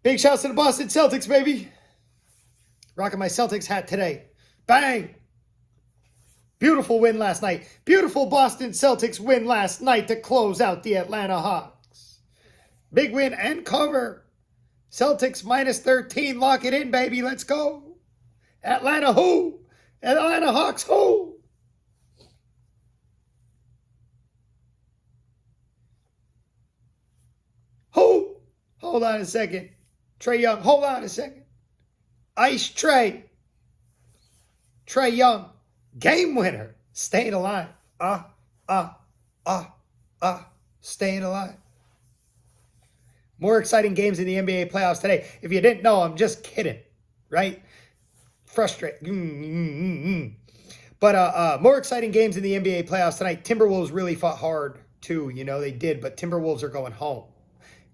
Big shouts to the Boston Celtics, baby. Rocking my Celtics hat today. Bang! Beautiful win last night. Beautiful Boston Celtics win last night to close out the Atlanta Hawks. Big win and cover. Celtics minus 13. Lock it in, baby. Let's go. Atlanta who? Atlanta Hawks who? Who? Hold on a second. Trae Young. Hold on a second. Ice Trae. Trae Young. Game winner. Staying alive. Staying alive. More exciting games in the NBA playoffs today. If you didn't know, I'm just kidding. Right? Frustrating. But more exciting games in the NBA playoffs tonight. Timberwolves really fought hard too. You know, they did. But Timberwolves are going home.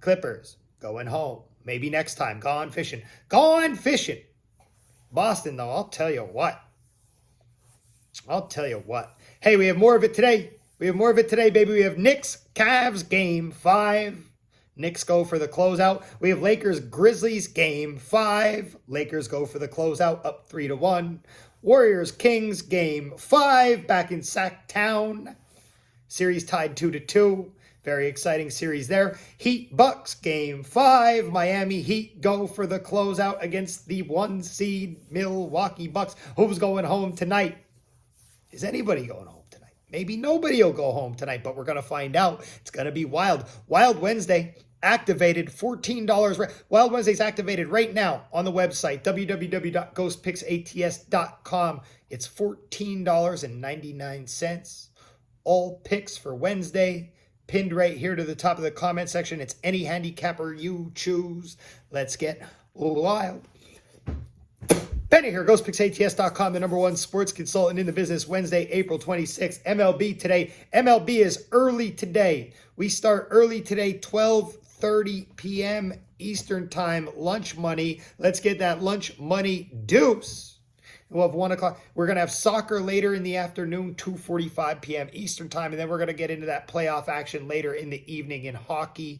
Clippers going home. Maybe next time. Gone fishing. Gone fishing. Boston, though, I'll tell you what. Hey, we have more of it today. Baby. We have Knicks, Cavs, Game 5. Knicks go for the closeout. We have Lakers, Grizzlies, Game 5. Lakers go for the closeout, up 3-1. Warriors, Kings, Game 5. Back in Sacktown. Series tied 2-2. Very exciting series there. Heat, Bucks, Game 5. Miami Heat go for the closeout against the 1 seed Milwaukee Bucks. Who's going home tonight? Is anybody going home tonight? Maybe nobody will go home tonight, but we're going to find out. It's going to be wild. Wild Wednesday activated, $14. Wild Wednesday's activated right now on the website, www.ghostpicksats.com. It's $14.99. All picks for Wednesday. Pinned right here to the top of the comment section. It's any handicapper you choose. Let's get wild. Penny here, ghostpicksats.com, the #1 sports consultant in the business. Wednesday, April 26th, MLB today. MLB is early today. We start early today, 12:30 p.m. Eastern time, lunch money. Let's get that lunch money deuce. We'll have 1 o'clock. We're going to have soccer later in the afternoon, 2:45 p.m. Eastern time. And then we're going to get into that playoff action later in the evening in hockey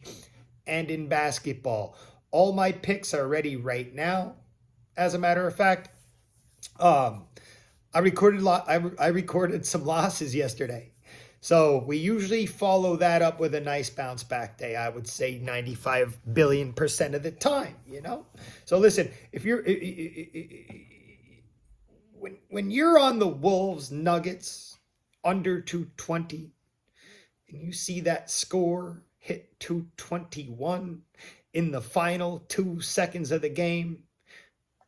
and in basketball. All my picks are ready right now. As a matter of fact, I recorded some losses yesterday. So we usually follow that up with a nice bounce back day. I would say 95 billion% of the time, you know? So listen, if you're... When you're on the Wolves Nuggets under 220 and you see that score hit 221 in the final 2 seconds of the game,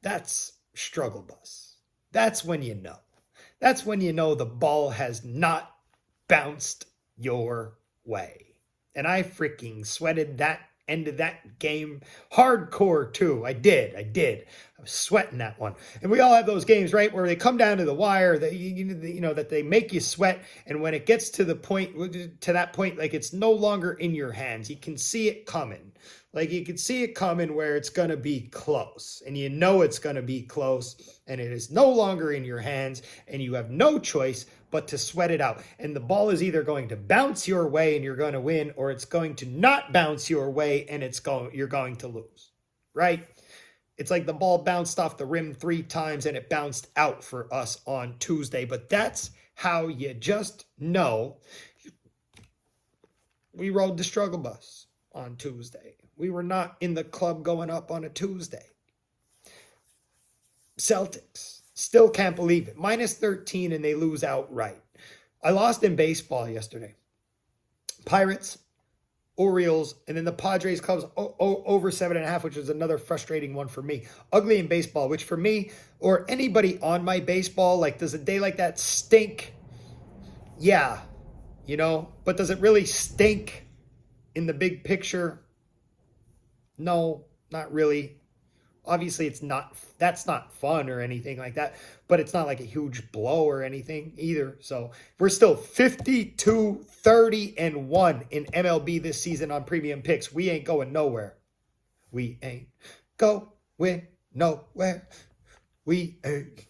that's struggle bus. That's when you know. That's when you know the ball has not bounced your way. And I freaking sweated that end of that game hardcore too. I did. I was sweating that one. And we all have those games, right, where they come down to the wire, that you know that they make you sweat, and when it gets to that point, like it's no longer in your hands. You can see it coming. Like you can see it coming where it's going to be close, and you know it's going to be close, and it is no longer in your hands, and you have no choice but to sweat it out. And the ball is either going to bounce your way and you're going to win, or it's going to not bounce your way and you're going to lose, right? It's like the ball bounced off the rim 3 times and it bounced out for us on Tuesday. But that's how you just know we rode the struggle bus on Tuesday. We were not in the club going up on a Tuesday. Celtics. Still can't believe it. Minus 13 and they lose outright. I lost in baseball yesterday. Pirates, Orioles, and then the Padres Cubs over 7.5, which was another frustrating one for me. Ugly in baseball, which for me or anybody on my baseball, like, does a day like that stink? Yeah, you know, but does it really stink in the big picture? No, not really. Obviously, that's not fun or anything like that, but it's not like a huge blow or anything either. So we're still 52-30-1 in MLB this season on premium picks. We ain't going nowhere. We ain't going nowhere. We ain't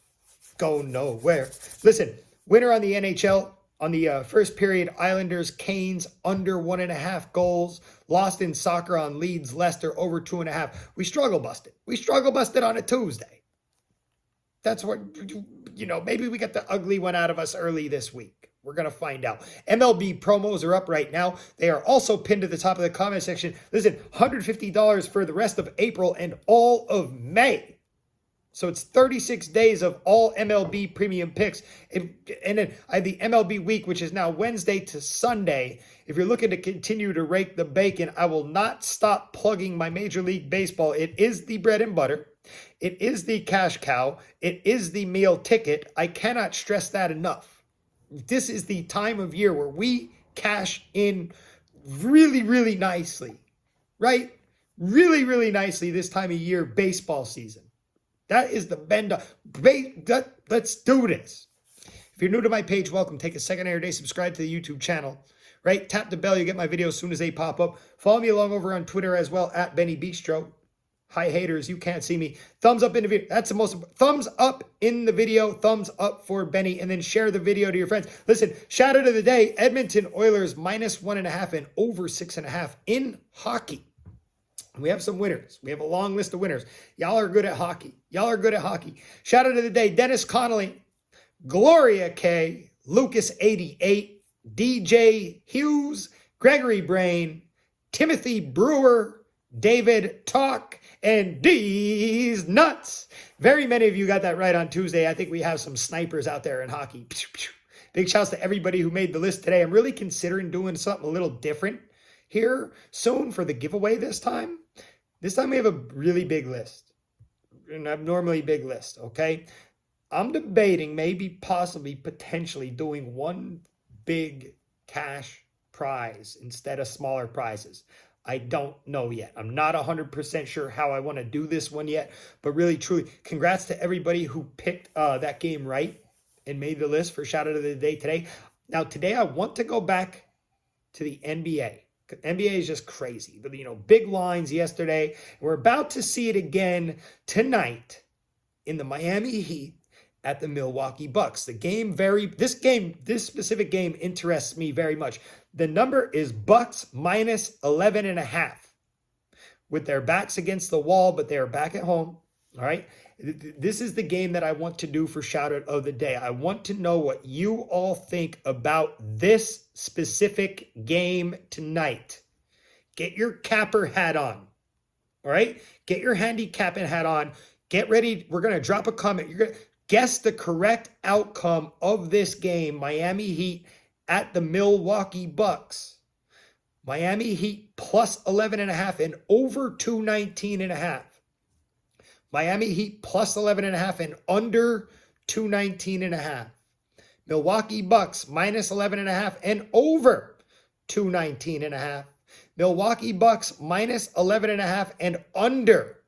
going nowhere. Listen, winner on the NHL, On the first period, Islanders, Canes under 1.5 goals. Lost in soccer on Leeds, Leicester over 2.5. We struggle busted. We struggle busted on a Tuesday. That's what, maybe we got the ugly one out of us early this week. We're going to find out. MLB promos are up right now. They are also pinned to the top of the comment section. Listen, $150 for the rest of April and all of May. So it's 36 days of all MLB premium picks. And then I have the MLB week, which is now Wednesday to Sunday. If you're looking to continue to rake the bacon, I will not stop plugging my Major League Baseball. It is the bread and butter. It is the cash cow. It is the meal ticket. I cannot stress that enough. This is the time of year where we cash in really, really nicely, right? Really, really nicely this time of year, baseball season. That is the bend up. Let's do this. If you're new to my page, welcome. Take a second every day. Subscribe to the YouTube channel. Right? Tap the bell. You get my videos as soon as they pop up. Follow me along over on Twitter as well, at Benny Bistro. Hi, haters. You can't see me. Thumbs up in the video. That's the most. Thumbs up in the video. Thumbs up for Benny. And then share the video to your friends. Listen, shout out of the day. Edmonton Oilers -1.5 and over 6.5 in hockey. We have some winners. We have a long list of winners. Y'all are good at hockey. Y'all are good at hockey. Shout out of the day, Dennis Connolly, Gloria K, Lucas 88, DJ Hughes, Gregory Brain, Timothy Brewer, David Talk, and D's Nuts. Very many of you got that right on Tuesday. I think we have some snipers out there in hockey. Big shouts to everybody who made the list today. I'm really considering doing something a little different here soon for the giveaway this time. This time we have a really big list, an abnormally big list, okay? I'm debating maybe, possibly, potentially doing one big cash prize instead of smaller prizes. I don't know yet. I'm not 100% sure how I want to do this one yet, but really, truly, congrats to everybody who picked that game right and made the list for shout out of the day today. Now, today I want to go back to the NBA. NBA is just crazy. Big lines yesterday. We're about to see it again tonight in the Miami Heat at the Milwaukee Bucks. This specific game interests me very much. The number is Bucks -11.5 with their backs against the wall, but they're back at home. All right. This is the game that I want to do for shout out of the day. I want to know what you all think about this specific game tonight. Get your capper hat on. All right. Get your handicapping hat on. Get ready. We're going to drop a comment. You're going to guess the correct outcome of this game. Miami Heat at the Milwaukee Bucks. Miami Heat +11.5 and over 219.5. Miami Heat +11.5 and under 219.5. Milwaukee Bucks -11.5 and over 219.5. Milwaukee Bucks -11.5 and under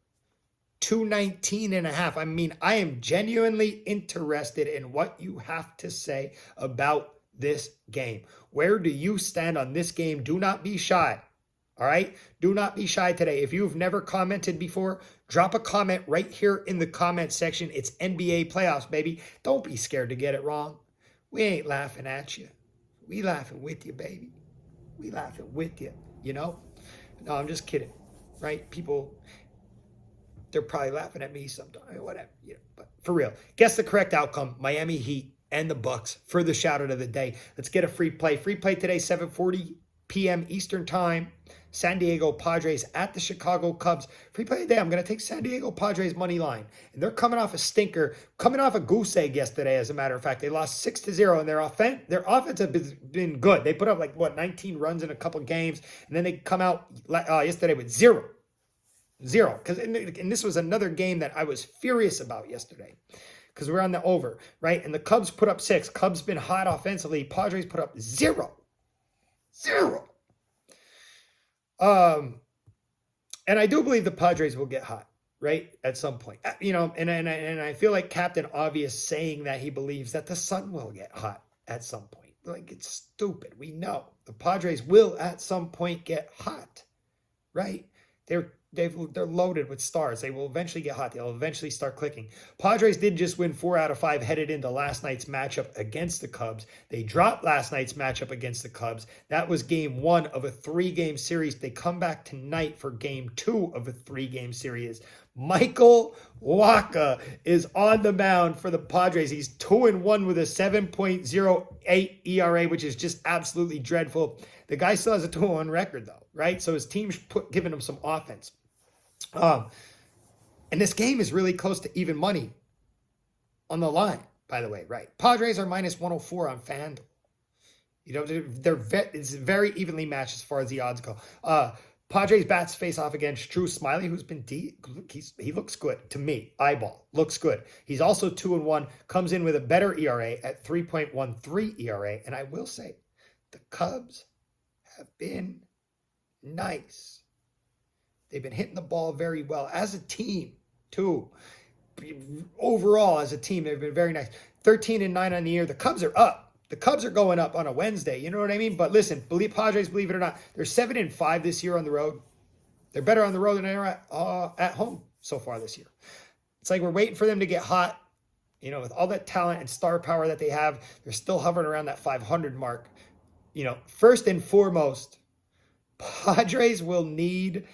219.5. I mean, I am genuinely interested in what you have to say about this game. Where do you stand on this game? Do not be shy. All right? Do not be shy today. If you've never commented before, drop a comment right here in the comment section. It's NBA playoffs, baby. Don't be scared to get it wrong. We ain't laughing at you. We laughing with you, baby. We laughing with you, No, I'm just kidding, right? People, they're probably laughing at me sometimes, whatever, But for real, guess the correct outcome, Miami Heat and the Bucks for the shout out of the day. Let's get a free play. Free play today, 7:40 p.m. Eastern time. San Diego Padres at the Chicago Cubs. Free play today. I'm going to take San Diego Padres money line. And they're coming off a stinker, coming off a goose egg yesterday, as a matter of fact. They lost 6-0, and their offense has been good. They put up 19 runs in a couple games, and then they come out yesterday with zero. And this was another game that I was furious about yesterday because we're on the over, right? And the Cubs put up 6. Cubs been hot offensively. Padres put up 0. And I do believe the Padres will get hot, right? At some point, and I feel like Captain Obvious saying that he believes that the sun will get hot at some point. It's stupid. We know the Padres will at some point get hot, right? They're they're loaded with stars. They will eventually get hot. They'll eventually start clicking. Padres did just win 4 out of 5 headed into last night's matchup against the Cubs. They dropped last night's matchup against the Cubs. That was game 1 of a 3-game series. They come back tonight for game 2 of a 3-game series. Michael Wacha is on the mound for the Padres. He's 2-1 with a 7.08 ERA, which is just absolutely dreadful. The guy still has a 2-1 record, though, right? So his team's giving him some offense. And this game is really close to even money on the line, by the way, right? Padres are minus 104 on FanDuel. You know, it's very evenly matched as far as the odds go. Padres bats face off against Drew Smiley, who's been he looks good to me. Eyeball looks good. He's also 2-1, comes in with a better ERA at 3.13 ERA. And I will say, the Cubs have been nice. They've been hitting the ball very well as a team, too. Overall, as a team, they've been very nice. 13-9 on the year. The Cubs are up. The Cubs are going up on a Wednesday. You know what I mean? But listen, Padres, believe it or not, they're 7-5 this year on the road. They're better on the road than they are at home so far this year. It's like we're waiting for them to get hot. You know, with all that talent and star power that they have, they're still hovering around that 500 mark. You know, first and foremost, Padres will need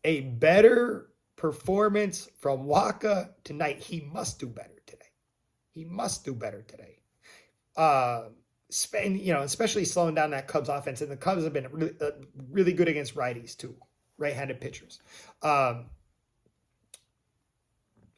a better performance from Wacha tonight. He must do better today. He must do better today. You know, especially slowing down that Cubs offense. And the Cubs have been really good against righties too, right-handed pitchers. And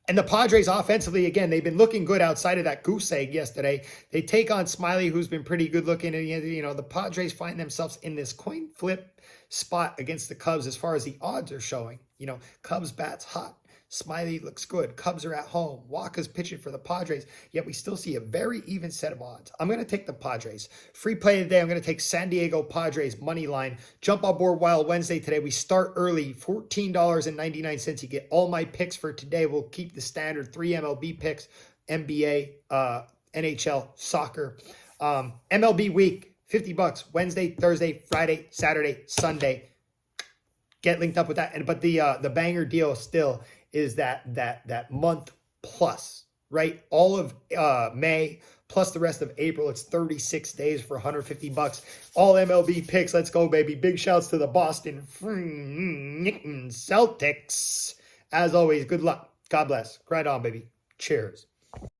the Padres offensively, again, they've been looking good outside of that goose egg yesterday. They take on Smiley, who's been pretty good looking. And, you know, the Padres find themselves in this coin flip spot against the Cubs as far as the odds are showing. You know, Cubs bats hot. Smiley looks good. Cubs are at home. Wacha's pitching for the Padres. Yet we still see a very even set of odds. I'm going to take the Padres. Free play today. I'm going to take San Diego Padres money line. Jump on board Wild Wednesday today. We start early. $14.99. You get all my picks for today. We'll keep the standard 3 MLB picks. NBA, NHL, soccer. MLB week. $50. Wednesday, Thursday, Friday, Saturday, Sunday. Get linked up with that. But the banger deal still is that month plus, right? All of May plus the rest of April. It's 36 days for $150. All MLB picks. Let's go, baby. Big shouts to the Boston Celtics. As always, good luck. God bless. Grind on, baby. Cheers.